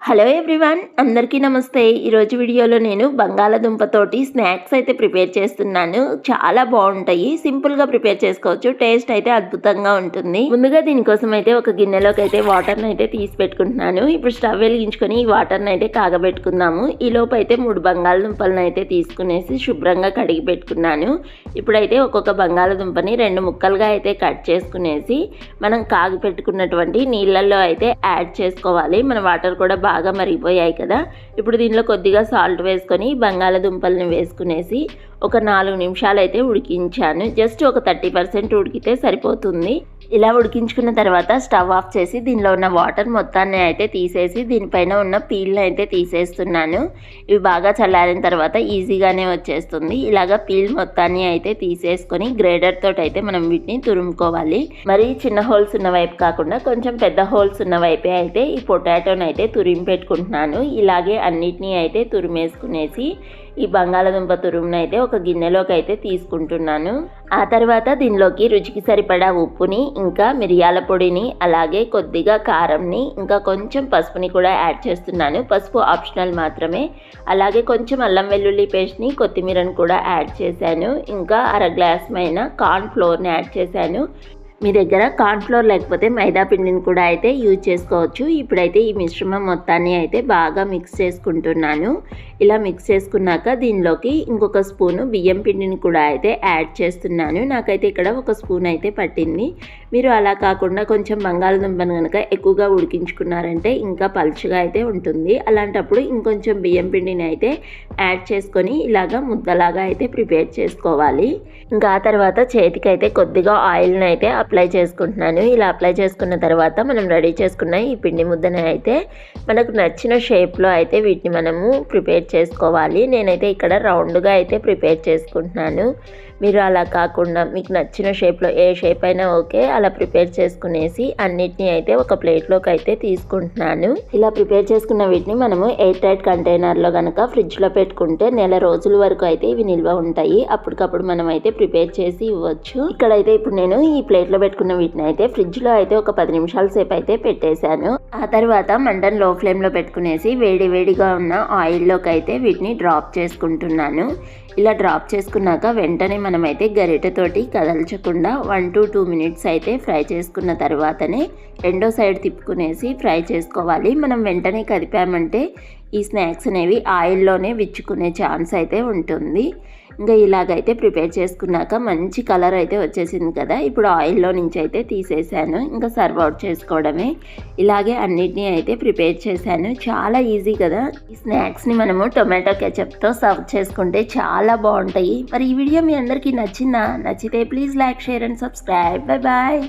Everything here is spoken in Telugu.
హలో ఎవ్రీవన్, అందరికీ నమస్తే. ఈరోజు వీడియోలో నేను బంగాళదుంపతోటి స్నాక్స్ అయితే ప్రిపేర్ చేస్తున్నాను. చాలా బాగుంటాయి, సింపుల్గా ప్రిపేర్ చేసుకోవచ్చు. టేస్ట్ అయితే అద్భుతంగా ఉంటుంది. ముందుగా దీనికోసం అయితే ఒక గిన్నెలోకి అయితే వాటర్ని అయితే తీసి పెట్టుకుంటున్నాను. ఇప్పుడు స్టవ్ వెలిగించుకొని ఈ వాటర్ని అయితే కాగబెట్టుకుందాము. ఈ లోపు అయితే 3 బంగాళదుంపలను అయితే తీసుకునేసి శుభ్రంగా కడిగి పెట్టుకున్నాను. ఇప్పుడైతే ఒక్కొక్క బంగాళదుంపని 2 ముక్కలుగా అయితే కట్ చేసుకునేసి మనం కాగి పెట్టుకున్నటువంటి నీళ్ళల్లో అయితే యాడ్ చేసుకోవాలి. మన వాటర్ కూడా బాగా మరిగిపోయాయి కదా. ఇప్పుడు దీనిలో కొద్దిగా సాల్ట్ వేసుకొని బంగాళదుంపల్ని వేసుకునేసి ఒక 4 నిమిషాలు అయితే ఉడికించాను. జస్ట్ ఒక 30% ఉడికితే సరిపోతుంది. ఇలా ఉడికించుకున్న తర్వాత స్టవ్ ఆఫ్ చేసి దీనిలో ఉన్న వాటర్ మొత్తాన్ని అయితే తీసేసి దీనిపైన ఉన్న పీల్ని అయితే తీసేస్తున్నాను. ఇవి బాగా చల్లారిన తర్వాత ఈజీగానే వచ్చేస్తుంది. ఇలాగా పీల్ మొత్తాన్ని అయితే తీసేసుకొని గ్రేడర్ తోటి అయితే మనం వీటిని తురుముకోవాలి. మరి చిన్న హోల్స్ ఉన్న వైపు కాకుండా కొంచెం పెద్ద హోల్స్ ఉన్న వైపే అయితే ఈ పొటాటోని అయితే తురిమి పెట్టుకుంటున్నాను. ఇలాగే అన్నిటినీ అయితే తురిమేసుకునేసి ఈ బంగాళదుంప తురుమును అయితే ఒక గిన్నెలోకి అయితే తీసుకుంటున్నాను. ఆ తర్వాత దీనిలోకి రుచికి సరిపడా ఉప్పుని, ఇంకా మిరియాల పొడిని, అలాగే కొద్దిగా కారంని, ఇంకా కొంచెం పసుపుని కూడా యాడ్ చేస్తున్నాను. పసుపు ఆప్షనల్ మాత్రమే. అలాగే కొంచెం అల్లం వెల్లుల్లి పేస్ట్ని, కొత్తిమీరని కూడా యాడ్ చేశాను. ఇంకా 1/2 గ్లాస్ మైన కార్న్ ఫ్లోర్ని యాడ్ చేశాను. మీ దగ్గర కార్న్ఫ్లోర్ లేకపోతే మైదా పిండిని కూడా అయితే యూజ్ చేసుకోవచ్చు. ఇప్పుడైతే ఈ మిశ్రమం మొత్తాన్ని అయితే బాగా మిక్స్ చేసుకుంటున్నాను. ఇలా మిక్స్ చేసుకున్నాక దీనిలోకి ఇంకొక స్పూను బియ్యం పిండిని కూడా అయితే యాడ్ చేస్తున్నాను. నాకైతే ఇక్కడ 1 స్పూన్ అయితే పట్టింది. మీరు అలా కాకుండా కొంచెం బంగాళదుంపను కనుక ఎక్కువగా ఉడికించుకున్నారంటే ఇంకా పలుచగా అయితే ఉంటుంది. అలాంటప్పుడు ఇంకొంచెం బియ్యం పిండిని అయితే యాడ్ చేసుకొని ఇలాగా ముద్దలాగా అయితే ప్రిపేర్ చేసుకోవాలి. ఇంకా ఆ తర్వాత చేతికి అయితే కొద్దిగా ఆయిల్ని అయితే అప్లై చేసుకుంటున్నాను. ఇలా అప్లై చేసుకున్న తర్వాత మనం రెడీ చేసుకున్న ఈ పిండి ముద్దని అయితే మనకు నచ్చిన షేప్లో అయితే వీటిని మనము ప్రిపేర్ చేసుకోవాలి. నేనైతే ఇక్కడ రౌండ్గా అయితే ప్రిపేర్ చేసుకుంటున్నాను. మీరు అలా కాకుండా మీకు నచ్చిన షేప్లో ఏ షేప్ అయినా ఓకే, అలా ప్రిపేర్ చేసుకునేసి అన్నిటినీ అయితే ఒక ప్లేట్లోకి అయితే తీసుకుంటున్నాను. ఇలా ప్రిపేర్ చేసుకున్న వీటిని మనము ఎయిర్ టైట్ కంటైనర్లో కనుక ఫ్రిడ్జ్లో పెట్టుకుంటే నెల రోజుల వరకు అయితే ఇవి నిల్వ ఉంటాయి. అప్పటికప్పుడు మనం అయితే ప్రిపేర్ చేసి ఇవ్వచ్చు. ఇక్కడైతే ఇప్పుడు నేను ఈ ప్లేట్లో పెట్టుకున్న వీటిని అయితే ఫ్రిడ్జ్లో అయితే ఒక 10 నిమిషాల సేపు అయితే పెట్టేశాను. ఆ తర్వాత మంటను లో ఫ్లేమ్లో పెట్టుకునేసి వేడిగా ఉన్న ఆయిల్లోకి అయితే వీటిని డ్రాప్ చేసుకుంటున్నాను. ఇలా డ్రాప్ చేసుకున్నాక వెంటనే మనమైతే గరిటెతోటి కదల్చకుండా 1 to 2 మినిట్స్ అయితే ఫ్రై చేసుకున్న తర్వాతనే రెండో సైడ్ తిప్పుకునేసి ఫ్రై చేసుకోవాలి. మనం వెంటనే కదిపామంటే ఈ స్నాక్స్ అనేవి ఆయిల్లోనే విచ్చుకునే ఛాన్స్ అయితే ఉంటుంది. ఇంకా ఇలాగైతే ప్రిపేర్ చేసుకున్నాక మంచి కలర్ అయితే వచ్చేసింది కదా. ఇప్పుడు ఆయిల్లో నుంచి అయితే తీసేసాను. ఇంకా సర్వ్ అవుట్ చేసుకోవడమే. ఇలాగే అన్నిటినీ అయితే ప్రిపేర్ చేశాను. చాలా ఈజీ కదా. ఈ స్నాక్స్ని మనము టొమాటో కెచప్తో సర్వ్ చేసుకుంటే చాలా బాగుంటాయి. మరి ఈ వీడియో మీ అందరికీ నచ్చితే please like, share and subscribe. Bye bye.